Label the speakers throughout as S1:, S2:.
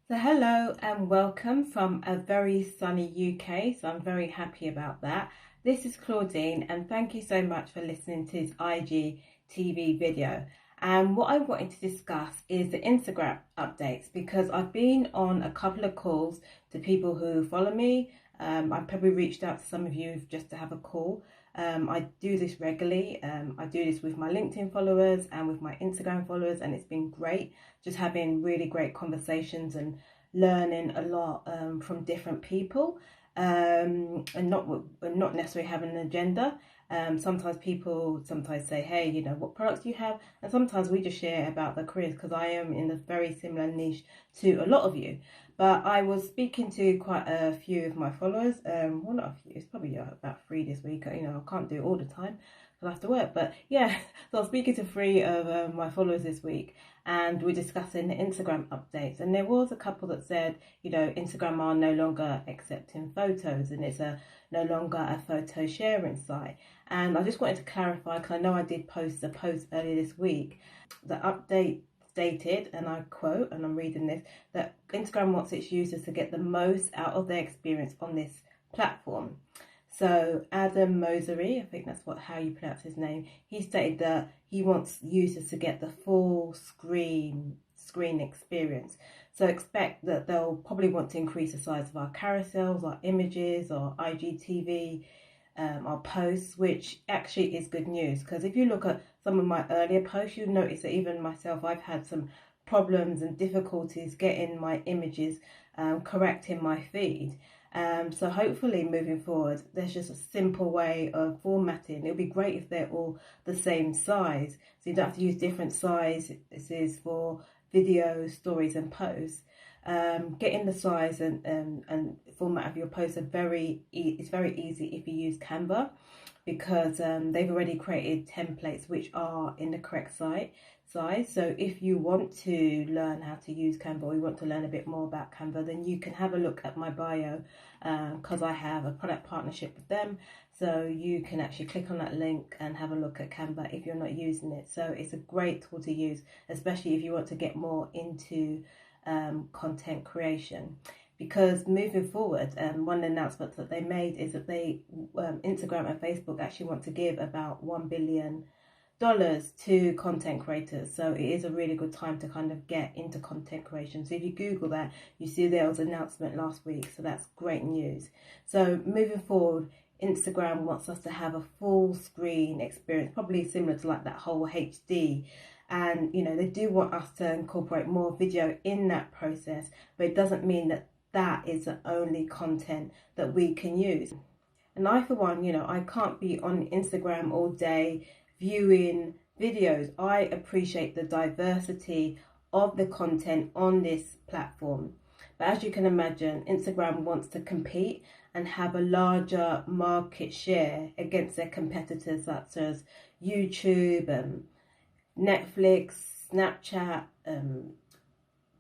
S1: So hello and welcome from a very sunny UK. So I'm very happy about that. This is Claudine and thank you so much for listening to this IGTV video. And what I wanted to discuss is the Instagram updates because I've been on a couple of calls to people who follow me. I probably reached out to some of you just to have a call. I do this regularly. I do this with my LinkedIn followers and with my Instagram followers, and it's been great just having really great conversations and learning a lot from different people, and not necessarily having an agenda. Sometimes people say, hey, what products do you have? And sometimes we just share about their careers because I am in a very similar niche to a lot of you. But I was speaking to quite a few of my followers. Well, not a few, it's probably about 3 this week. I can't do it all the time. I'll have to work. But yeah, so I was speaking to 3 of my followers this week, and we're discussing the Instagram updates. And there was a couple that said, Instagram are no longer accepting photos and it's no longer a photo sharing site. And I just wanted to clarify, because I know I did post a post earlier this week. The update stated, and I quote, and I'm reading this, that Instagram wants its users to get the most out of their experience on this platform. So Adam Mosseri, I think that's how you pronounce his name, he stated that he wants users to get the full screen experience. So expect that they'll probably want to increase the size of our carousels, our images, our IGTV, our posts, which actually is good news, because if you look at some of my earlier posts, you'll notice that even myself, I've had some problems and difficulties getting my images correct in my feed. So hopefully moving forward, there's just a simple way of formatting. It would be great if they're all the same size, so you don't have to use different sizes for videos, stories and posts. Getting the size and format of your posts it's very easy if you use Canva, because they've already created templates which are in the correct size. So if you want to learn how to use Canva, or you want to learn a bit more about Canva, then you can have a look at my bio, because I have a product partnership with them. So you can actually click on that link and have a look at Canva if you're not using it. So it's a great tool to use, especially if you want to get more into content creation. Because moving forward, one of the announcements that they made is that Instagram and Facebook actually want to give about $1 billion to content creators. So it is a really good time to kind of get into content creation. So if you Google that, you see there was an announcement last week. So that's great news. So moving forward, Instagram wants us to have a full screen experience, probably similar to like that whole HD. And they do want us to incorporate more video in that process, but it doesn't mean that that is the only content that we can use. And I, for one, I can't be on Instagram all day viewing videos. I appreciate the diversity of the content on this platform. But as you can imagine, Instagram wants to compete and have a larger market share against their competitors such as YouTube, Netflix, Snapchat,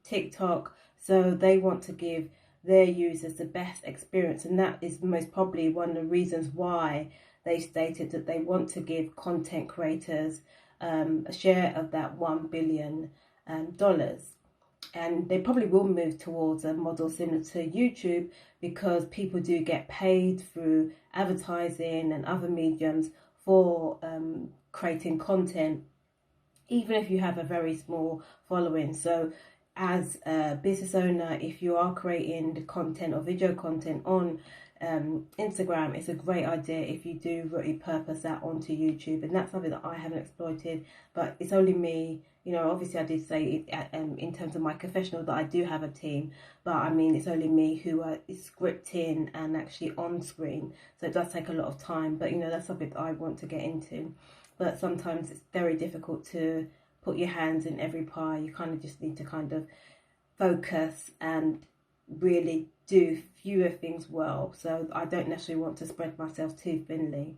S1: TikTok. So they want to give their users the best experience, and that is most probably one of the reasons why they stated that they want to give content creators a share of that $1 billion. And they probably will move towards a model similar to YouTube, because people do get paid through advertising and other mediums for creating content, even if you have a very small following. So as a business owner, if you are creating the content or video content on Instagram, it's a great idea if you do repurpose that onto YouTube. And that's something that I haven't exploited, but it's only me. Obviously I did say it, in terms of my professional, that I do have a team, but I mean, it's only me who is scripting and actually on screen. So it does take a lot of time, but that's something that I want to get into. But sometimes it's very difficult to put your hands in every pie. You kind of just need to kind of focus and really do fewer things well. So I don't necessarily want to spread myself too thinly.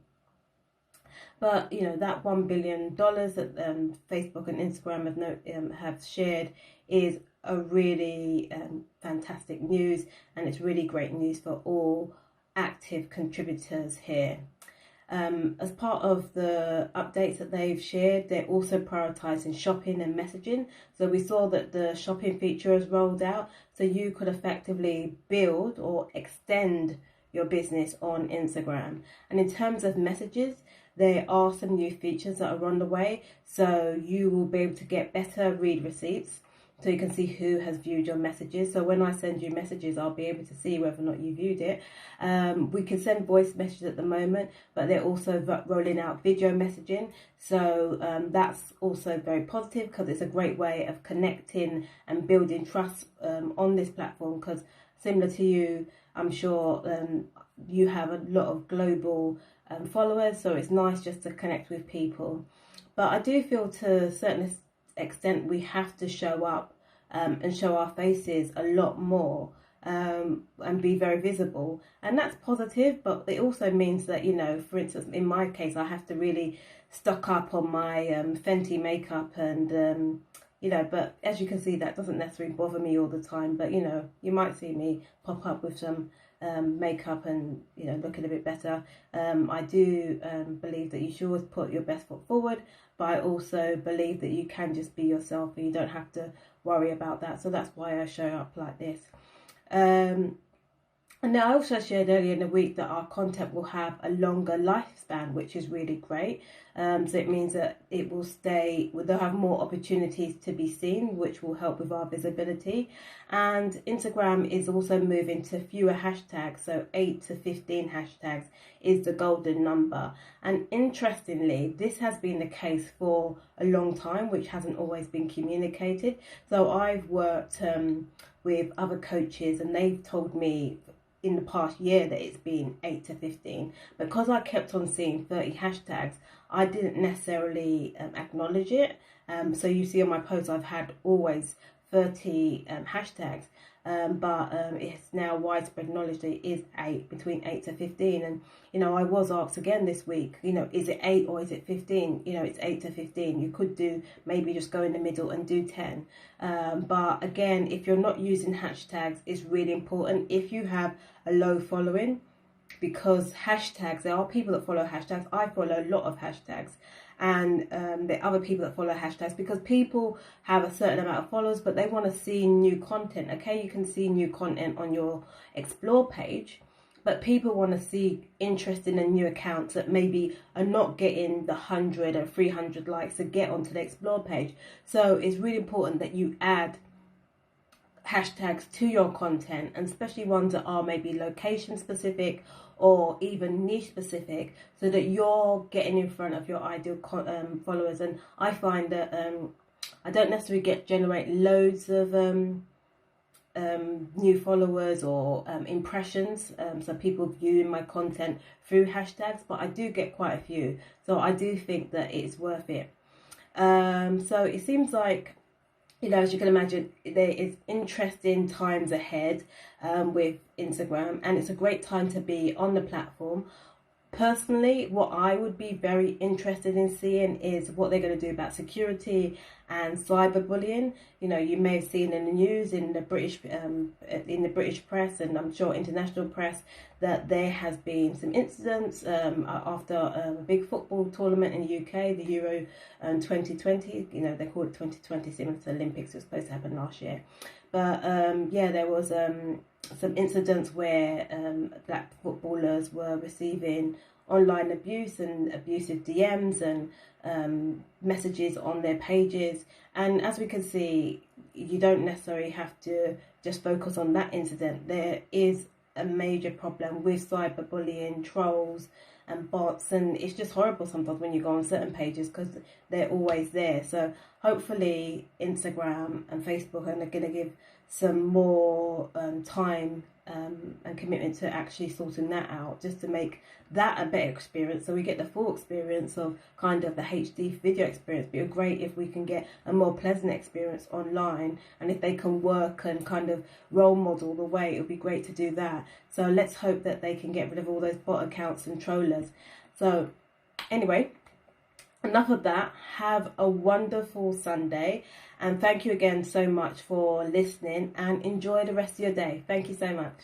S1: But that $1 billion that Facebook and Instagram have shared is a really fantastic news, and it's really great news for all active contributors here. As part of the updates that they've shared, they're also prioritizing shopping and messaging. So we saw that the shopping feature is rolled out, so you could effectively build or extend your business on Instagram. And in terms of messages, there are some new features that are on the way, so you will be able to get better read receipts, so you can see who has viewed your messages. So when I send you messages, I'll be able to see whether or not you viewed it. We can send voice messages at the moment, but they're also rolling out video messaging. So that's also very positive, because it's a great way of connecting and building trust on this platform, because similar to you, I'm sure you have a lot of global followers, so it's nice just to connect with people. But I do feel to a certain extent we have to show up and show our faces a lot more and be very visible, and that's positive. But it also means that, you know, for instance, in my case, I have to really stock up on my Fenty makeup, and you know, but as you can see, that doesn't necessarily bother me all the time. But you know, you might see me pop up with some makeup and, you know, looking a bit better. I do believe that you should always put your best foot forward, but I also believe that you can just be yourself and you don't have to worry about that. So that's why I show up like this. And now I also shared earlier in the week that our content will have a longer lifespan, which is really great. So it means that it will stay, they'll have more opportunities to be seen, which will help with our visibility. And Instagram is also moving to fewer hashtags, so 8 to 15 hashtags is the golden number. And interestingly, this has been the case for a long time, which hasn't always been communicated. So I've worked with other coaches, and they've told me in the past year that it's been 8 to 15. Because I kept on seeing 30 hashtags, I didn't necessarily acknowledge it. So you see on my posts, I've had always 30 hashtags, but it's now widespread knowledge that it is between 8 to 15. And you know, I was asked again this week, you know, is it 8 or is it 15? You know, it's 8 to 15. You could do maybe just go in the middle and do 10. But again, if you're not using hashtags, it's really important if you have a low following, because hashtags, there are people that follow hashtags. I follow a lot of hashtags, and there are other people that follow hashtags, because people have a certain amount of followers, but they want to see new content. Okay, you can see new content on your explore page, but people want to see interesting and new accounts that maybe are not getting the 100 or 300 likes to get onto the explore page. So it's really important that you add hashtags to your content, and especially ones that are maybe location specific or even niche specific, so that you're getting in front of your ideal followers. And I find that I don't necessarily generate loads of new followers or impressions, so people viewing my content through hashtags, but I do get quite a few, so I do think that it's worth it. So it seems like, you know, as you can imagine, there is interesting times ahead with Instagram, and it's a great time to be on the platform. Personally, what I would be very interested in seeing is what they're going to do about security and cyberbullying. You know, you may have seen in the news, in the British press, and I'm sure international press, that there has been some incidents after a big football tournament in the UK, the Euro 2020. You know, they call it 2020, similar to the Olympics. It was supposed to happen last year. But yeah, there was some incidents where black footballers were receiving online abuse and abusive DMs and messages on their pages. And as we can see, you don't necessarily have to just focus on that incident. There is a major problem with cyberbullying, trolls and bots, and it's just horrible sometimes when you go on certain pages, because they're always there. So hopefully Instagram and Facebook are going to give some more time and commitment to actually sorting that out, just to make that a better experience, so we get the full experience of kind of the HD video experience. But it'd be great if we can get a more pleasant experience online, and if they can work and kind of role model the way, it would be great to do that. So let's hope that they can get rid of all those bot accounts and trollers. So anyway, enough of that. Have a wonderful Sunday, and thank you again so much for listening, and enjoy the rest of your day. Thank you so much.